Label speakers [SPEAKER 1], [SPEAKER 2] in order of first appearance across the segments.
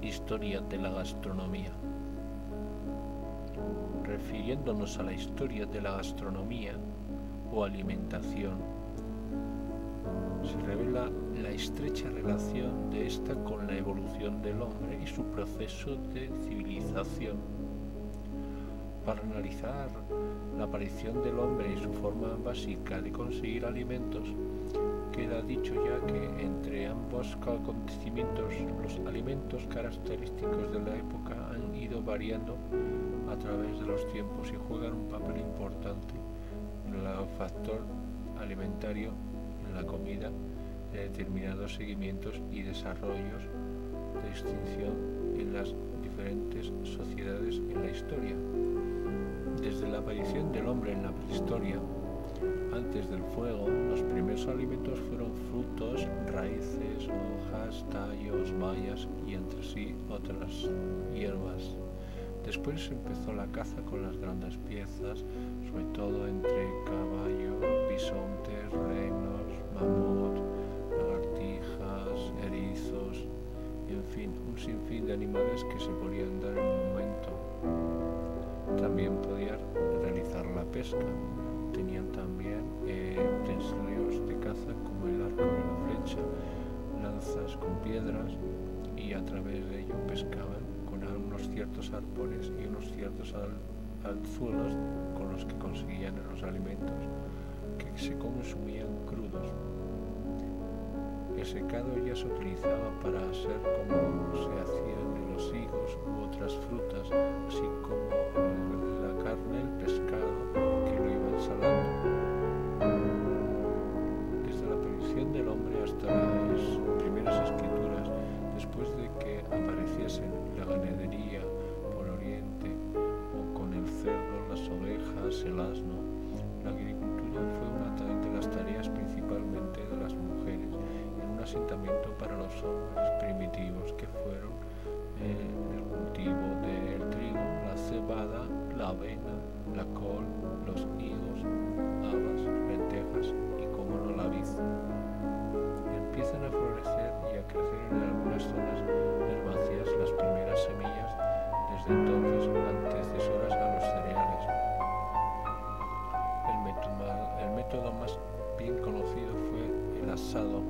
[SPEAKER 1] Historia de la gastronomía. Refiriéndonos a la historia de la gastronomía o alimentación, se revela la estrecha relación de esta con la evolución del hombre y su proceso de civilización. Para analizar la aparición del hombre y su forma básica de conseguir alimentos, queda dicho ya que entre ambos acontecimientos los alimentos característicos de la época han ido variando a través de los tiempos y juegan un papel importante en el factor alimentario en la comida de determinados seguimientos y desarrollos de extinción en las diferentes sociedades en la historia. Desde la aparición del hombre en la prehistoria, antes del fuego, los primeros alimentos fueron frutos, raíces, hojas, tallos, bayas y entre sí otras hierbas. Después empezó la caza con las grandes piezas, sobre todo entre caballos, bisontes, renos, mamut, lagartijas, erizos, y en fin, un sinfín de animales que se podían dar en un momento. También podían realizar la pesca. Tenían también utensilios de caza como el arco y la flecha, lanzas con piedras, y a través de ello pescaban con unos ciertos arpones y unos ciertos anzuelos con los que conseguían los alimentos que se consumían crudos. El secado ya se utilizaba para hacer como se hacían en los higos u otras frutas, así como la carne, el pescado, que lo iban salando. Desde la aparición del hombre hasta las primeras escrituras, después de que apareciesen la ganadería por Oriente, o con el cerdo, las ovejas, el asno, la agricultura fue una de las tareas principalmente de las mujeres en un asentamiento para los hombres primitivos, que fueron el cultivo del trigo, la cebada, la avena, la col, los higos, habas, lentejas y, como no, la vid. Empiezan a florecer y a crecer en algunas zonas herbáceas las primeras semillas, desde entonces antecesoras a los cereales. El método más bien conocido fue el asado,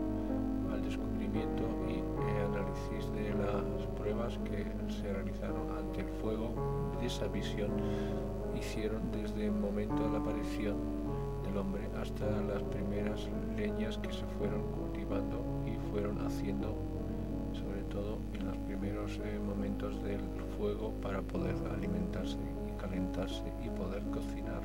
[SPEAKER 1] al descubrimiento y análisis de las pruebas que se realizaron ante el fuego. De esa visión hicieron desde el momento de la aparición del hombre hasta las primeras leñas que se fueron cultivando y fueron haciendo, sobre todo en los primeros momentos del fuego, para poder alimentarse y calentarse y poder cocinar.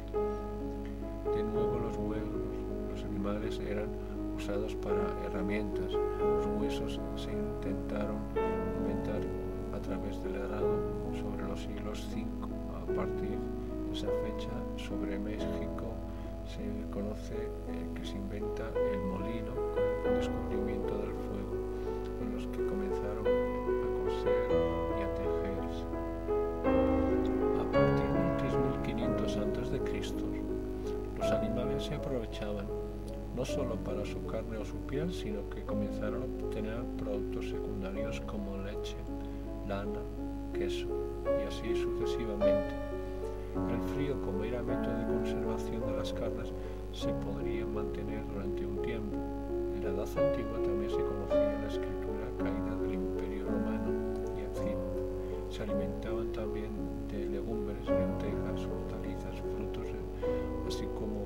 [SPEAKER 1] De nuevo los animales eran usados para herramientas. Los huesos se intentaron inventar a través del arado sobre los siglos V. A partir de esa fecha, sobre México se conoce que se inventa el molino con el descubrimiento del fuego, en los que comenzaron a coser y a tejerse. A partir del 3500 a.C., los animales se aprovechaban no solo para su carne o su piel, sino que comenzaron a obtener productos secundarios como leche, lana, queso y así sucesivamente. El frío, como era método de conservación de las carnes, se podría mantener durante un tiempo. En la Edad Antigua también se conocía la escritura caída del Imperio Romano y encima se alimentaban también de legumbres, lentejas, hortalizas, frutos, así como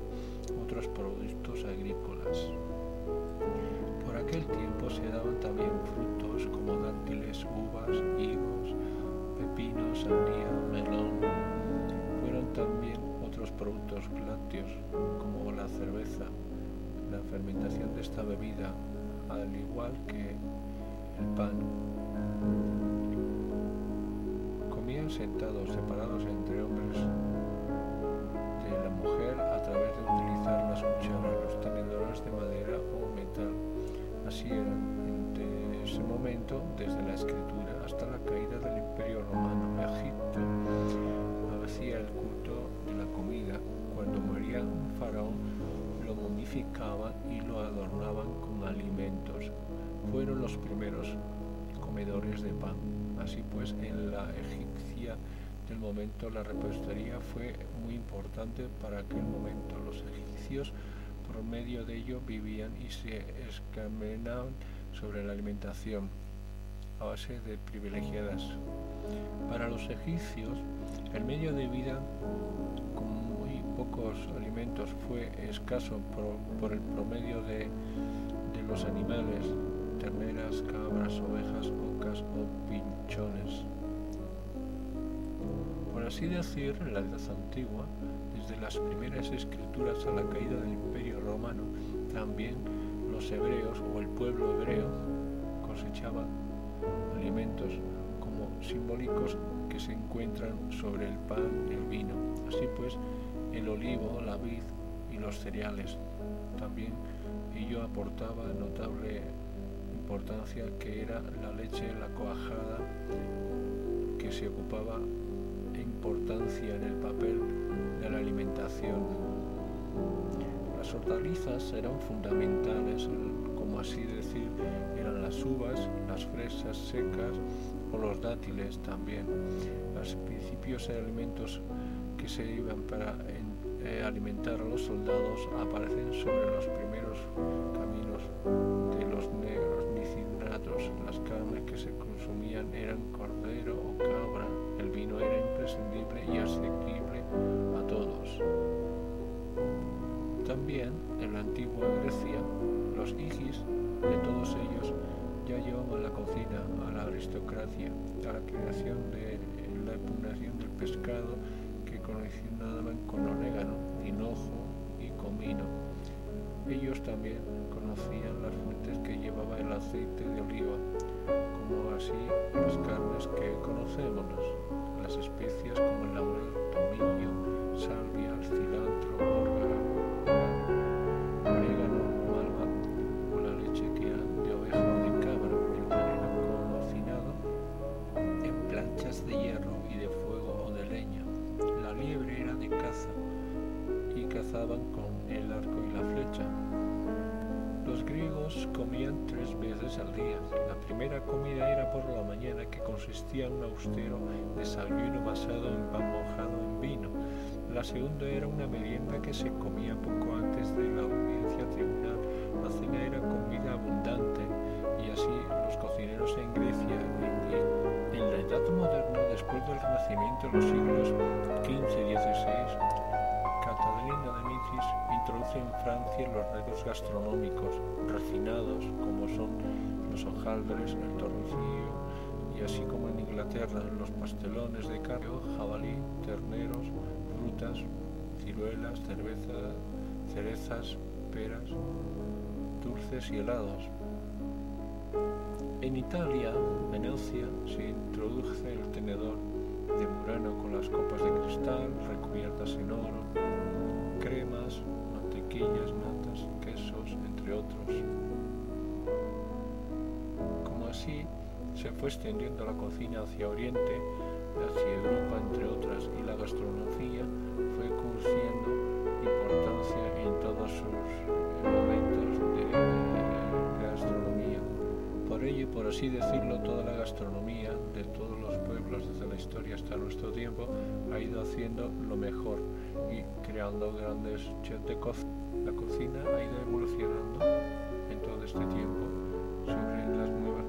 [SPEAKER 1] otros productos agrícolas. Por aquel tiempo se daban también frutos como dátiles, uvas, higos, pepinos, sandía, melón. Fueron también otros productos lácteos como la cerveza. La fermentación de esta bebida, al igual que el pan. Comían sentados, separados entre hombres de la mujer, a través de utilizar las cucharas, los tenedores de madera o metal. Así eran desde ese momento, desde la escritura hasta la caída del Imperio Romano. Egipto hacía el culto de la comida. Cuando moría un faraón, lo momificaban y lo adornaban con alimentos. Fueron los primeros comedores de pan. Así pues, en la egipcia del momento la repostería fue muy importante para aquel momento. Los egipcios por medio de ello vivían y se examinaban sobre la alimentación a base de privilegiadas. Para los egipcios, el medio de vida con muy pocos alimentos fue escaso por el promedio de los animales, terneras, cabras, ovejas, ocas o pinchones. Por así decir, en la Edad Antigua, desde las primeras escrituras a la caída del Imperio Romano, también los hebreos o el pueblo hebreo cosechaba alimentos como simbólicos que se encuentran sobre el pan y el vino. Así pues, el olivo, la vid y los cereales. También ello aportaba notable importancia, que era la leche, la cuajada, que se ocupaba importancia en el papel de la alimentación. Las hortalizas eran fundamentales, como así decir, eran las uvas, las fresas secas o los dátiles también. Los principios de alimentos que se iban para alimentar a los soldados aparecen sobre los primeros caminos de los negros nicinatos. Las carnes que se consumían eran cordero o cabra. El vino era imprescindible y asequible a todos. También en la antigua Grecia, los higis de todos ellos ya llevaban a la cocina, a la aristocracia, a la creación de la depuración del pescado, que cocinaban con orégano, hinojo y comino. Ellos también conocían las fuentes que llevaba el aceite de oliva, como así las carnes que conocemos, las especias como el laurel, tomillo, salvia, cilantro, orégano, malva, o la leche que era de oveja o de cabra. El pan era cocinado en planchas de hierro y de fuego o de leña. La liebre era de caza y cazaban con el arco y la flecha. Los griegos comían 3 veces al día. La primera comida era por la mañana, que consistía en un austero desayuno basado en pan mojado en vino. La segunda era una merienda que se comía poco antes de la audiencia tribunal. La cena era comida abundante, y así los cocineros en Grecia en la Edad Moderna, después del Renacimiento, en los siglos XV y XVI, Catalina de Micis introduce en Francia los retos gastronómicos refinados, como son los hojaldres, el torrecillo, y así como en Inglaterra los pastelones de carne, jabalí, terneros, frutas, ciruelas, cerezas, peras, dulces y helados. En Italia, Venecia, se introduce el tenedor de Murano con las copas de cristal recubiertas en oro, cremas, mantequillas, natas, quesos, entre otros. Como así se fue extendiendo la cocina hacia Oriente, hacia Europa, entre otras, y la gastronomía fue creciendo importancia en todos sus momentos de gastronomía. Por ello, por así decirlo, toda la gastronomía de todos los pueblos desde la historia hasta nuestro tiempo ha ido haciendo lo mejor y creando grandes chefs de cocina. La cocina ha ido evolucionando en todo este tiempo sobre las nuevas